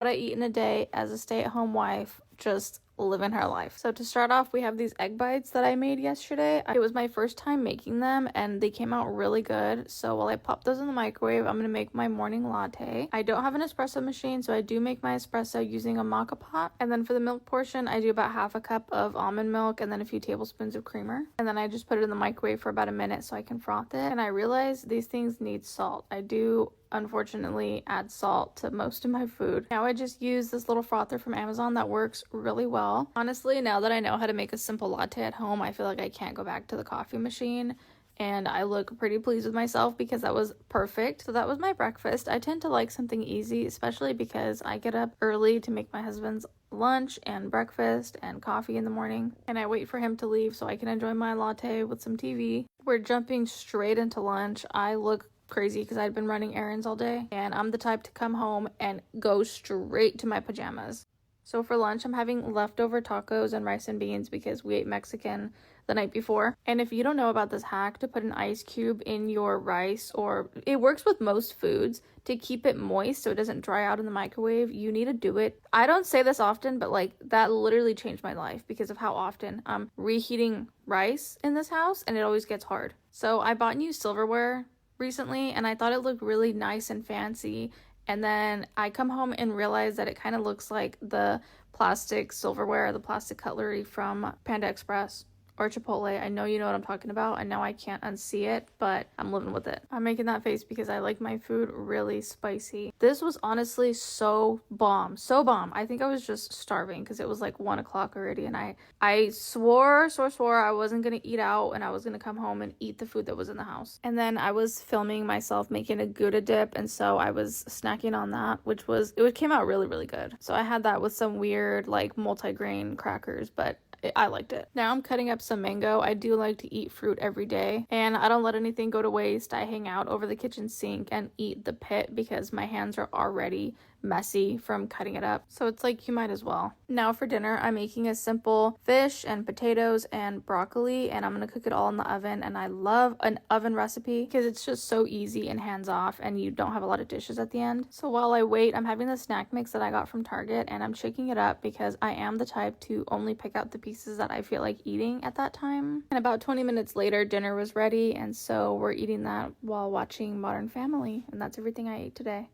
what I eat in a day as a stay-at-home wife, just living her life. So to start off, we have these egg bites that I made yesterday. It was my first time making them and they came out really good. So while I pop those in the microwave, I'm gonna make my morning latte. I don't have an espresso machine, so I do make my espresso using a maca pot. And then for the milk portion, I do about half a cup of almond milk and then a few tablespoons of creamer. And then I just put it in the microwave for about a minute so I can froth it. And I realized these things need salt. I do unfortunately add salt to most of my food. Now I just use this little frother from Amazon that works really well. Honestly, now that I know how to make a simple latte at home, I feel like I can't go back to the coffee machine. And I look pretty pleased with myself because that was perfect. So that was my breakfast. I tend to like something easy, especially because I get up early to make my husband's lunch and breakfast and coffee in the morning. And I wait for him to leave so I can enjoy my latte with some TV. We're jumping straight into lunch. I look crazy because I'd been running errands all day and I'm the type to come home and go straight to my pajamas. So for lunch, I'm having leftover tacos and rice and beans because we ate Mexican the night before. And if you don't know about this hack to put an ice cube in your rice, or it works with most foods to keep it moist so it doesn't dry out in the microwave, you need to do it. I don't say this often, but like that literally changed my life because of how often I'm reheating rice in this house and it always gets hard. So I bought new silverware recently and I thought it looked really nice and fancy, and then I come home and realize that it kind of looks like the plastic silverware, the plastic cutlery from Panda Express or Chipotle. I know you know what I'm talking about, and now I can't unsee it, but I'm living with it. I'm making that face because I like my food really spicy. This was honestly so bomb. I think I was just starving because it was like 1 o'clock already, and I swore I wasn't gonna eat out and I was gonna come home and eat the food that was in the house. And then I was filming myself making a Gouda dip, and so I was snacking on that, it came out really good. So I had that with some weird like multi-grain crackers, but I liked it. Now I'm cutting up some mango. I do like to eat fruit every day, and I don't let anything go to waste. I hang out over the kitchen sink and eat the pit because my hands are already messy from cutting it up. So it's like you might as well. Now for dinner, I'm making a simple fish and potatoes and broccoli, and I'm gonna cook it all in the oven. And I love an oven recipe because it's just so easy and hands off and you don't have a lot of dishes at the end. So while I wait, I'm having the snack mix that I got from Target and I'm shaking it up because I am the type to only pick out the pieces that I feel like eating at that time. And about 20 minutes later, dinner was ready, and so we're eating that while watching Modern Family, and that's everything I ate today.